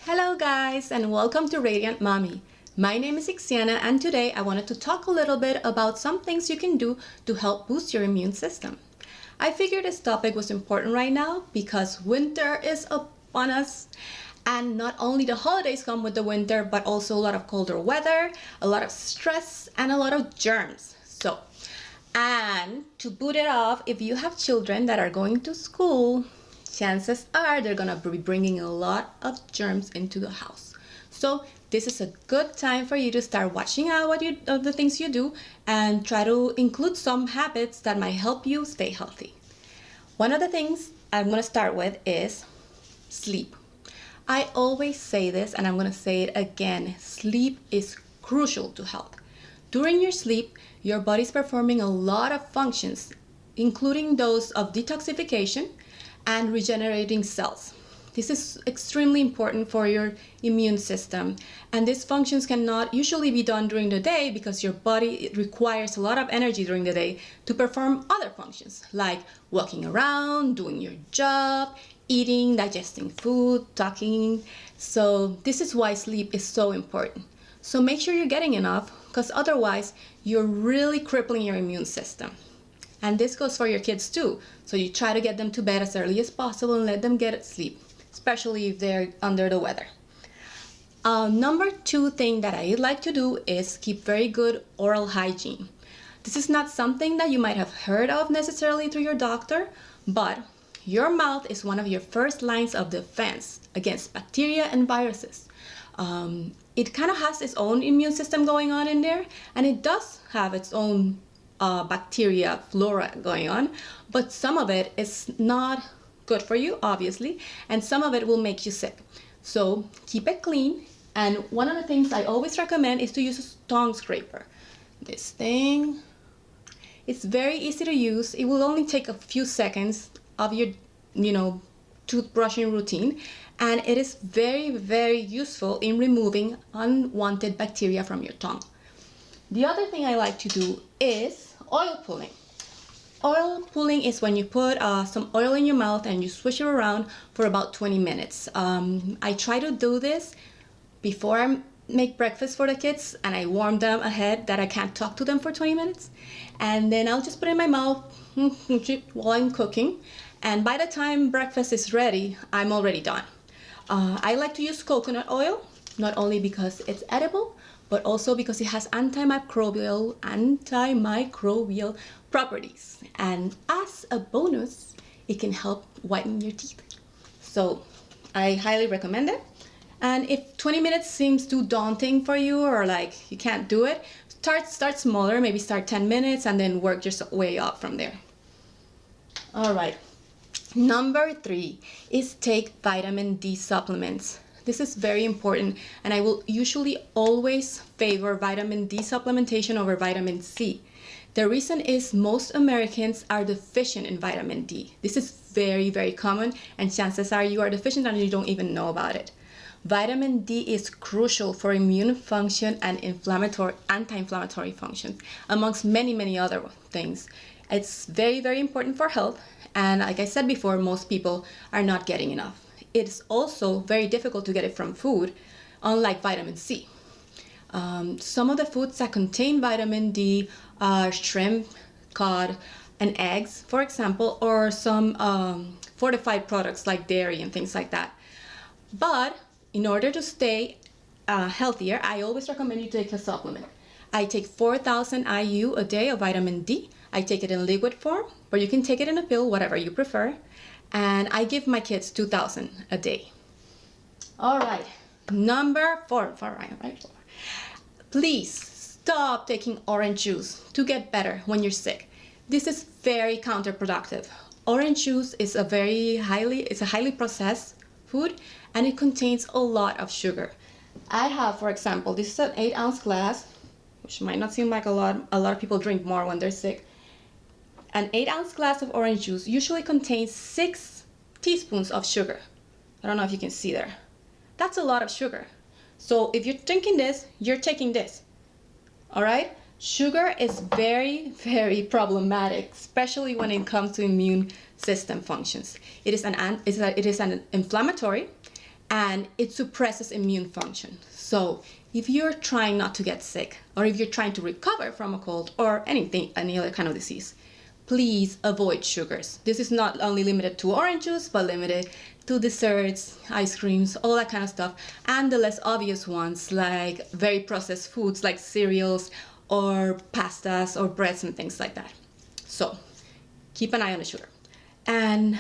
Hello guys and welcome to Radiant Mommy. My name is Ixiana and today I wanted to talk a little bit about some things you can do to help boost your immune system. I figured this topic was important right now because winter is upon us, and not only the holidays come with the winter but also a lot of colder weather, a lot of stress, and a lot of germs. And to boot it off, if you have children that are going to school, chances are they're gonna be bringing a lot of germs into the house. So this is a good time for you to start watching out the things you do and try to include some habits that might help you stay healthy. One of the things I'm gonna start with is sleep. I always say this and I'm gonna say it again. Sleep is crucial to health. During your sleep, your body's performing a lot of functions, including those of detoxification and regenerating cells. This is extremely important for your immune system, and these functions cannot usually be done during the day because your body requires a lot of energy during the day to perform other functions like walking around, doing your job, eating, digesting food, talking. So this is why sleep is so important. So make sure you're getting enough, because otherwise you're really crippling your immune system. And this goes for your kids too. So you try to get them to bed as early as possible and let them get sleep, especially if they're under the weather. Number 2 thing that I like to do is keep very good oral hygiene. This is not something that you might have heard of necessarily through your doctor, but your mouth is one of your first lines of defense against bacteria and viruses. It kind of has its own immune system going on in there, and it does have its own bacteria flora going on, but some of it is not good for you, obviously, and some of it will make you sick. So keep it clean, and one of the things I always recommend is to use a tongue scraper. This thing, it's very easy to use. It will only take a few seconds of your toothbrushing routine, and it is very useful in removing unwanted bacteria from your tongue. The other thing I like to do is oil pulling. Oil pulling is when you put some oil in your mouth and you swish it around for about 20 minutes. I try to do this before I make breakfast for the kids, and I warn them ahead that I can't talk to them for 20 minutes. And then I'll just put it in my mouth while I'm cooking. And by the time breakfast is ready, I'm already done. I like to use coconut oil, not only because it's edible, but also because it has antimicrobial properties. And as a bonus, it can help whiten your teeth. So I highly recommend it. And if 20 minutes seems too daunting for you, or like you can't do it, start smaller, maybe start 10 minutes and then work your way up from there. All right. Number 3 is take vitamin D supplements. This is very important, and I will usually always favor vitamin D supplementation over vitamin C. The reason is most Americans are deficient in vitamin D. This is very common, and chances are you are deficient and you don't even know about it. Vitamin D is crucial for immune function and anti-inflammatory functions, amongst many other things. It's very important for health, and like I said before, most people are not getting enough. It's also very difficult to get it from food, unlike vitamin C. Some of the foods that contain vitamin D are shrimp, cod, and eggs, for example, or some fortified products like dairy and things like that. But in order to stay healthier, I always recommend you take a supplement. I take 4,000 IU a day of vitamin D. I take it in liquid form, or you can take it in a pill, whatever you prefer. And I give my kids 2,000 a day. All right, number 4. Please stop taking orange juice to get better when you're sick. This is very counterproductive. Orange juice is a highly processed food, and it contains a lot of sugar. I have, for example, this is an 8-ounce glass, which might not seem like a lot. A lot of people drink more when they're sick. An 8-ounce glass of orange juice usually contains 6 teaspoons of sugar. I don't know if you can see there. That's a lot of sugar. So if you're drinking this, you're taking this. All right? Sugar is very problematic, especially when it comes to immune system functions. It is an inflammatory, and it suppresses immune function. So if you're trying not to get sick, or if you're trying to recover from a cold or any other kind of disease, please avoid sugars. This is not only limited to orange juice, but limited to desserts, ice creams, all that kind of stuff, and the less obvious ones like very processed foods like cereals or pastas or breads and things like that. So keep an eye on the sugar. And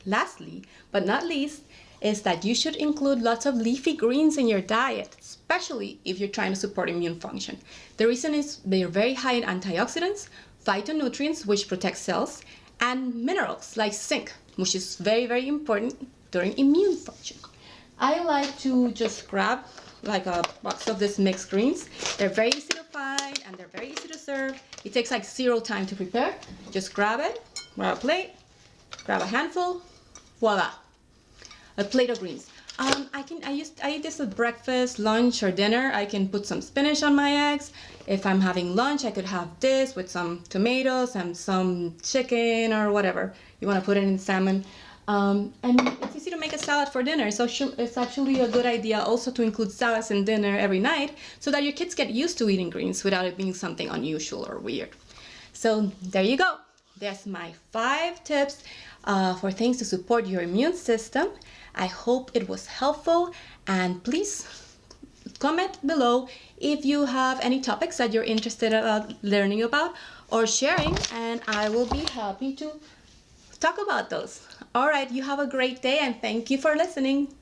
lastly, but not least, is that you should include lots of leafy greens in your diet, especially if you're trying to support immune function. The reason is they're very high in antioxidants, phytonutrients, which protect cells, and minerals like zinc, which is very, very important during immune function. I like to just grab like a box of this mixed greens. They're very easy to find and they're very easy to serve. It takes like 0 time to prepare. Just grab it, grab a plate, grab a handful, voila, a plate of greens. I eat this at breakfast, lunch, or dinner. I can put some spinach on my eggs. If I'm having lunch, I could have this with some tomatoes and some chicken or whatever you want to put it in, salmon. And it's easy to make a salad for dinner. So it's actually a good idea also to include salads in dinner every night so that your kids get used to eating greens without it being something unusual or weird. So there you go. There's my 5 tips for things to support your immune system. I hope it was helpful, and please comment below if you have any topics that you're interested in learning about or sharing, and I will be happy to talk about those. All right, you have a great day, and thank you for listening.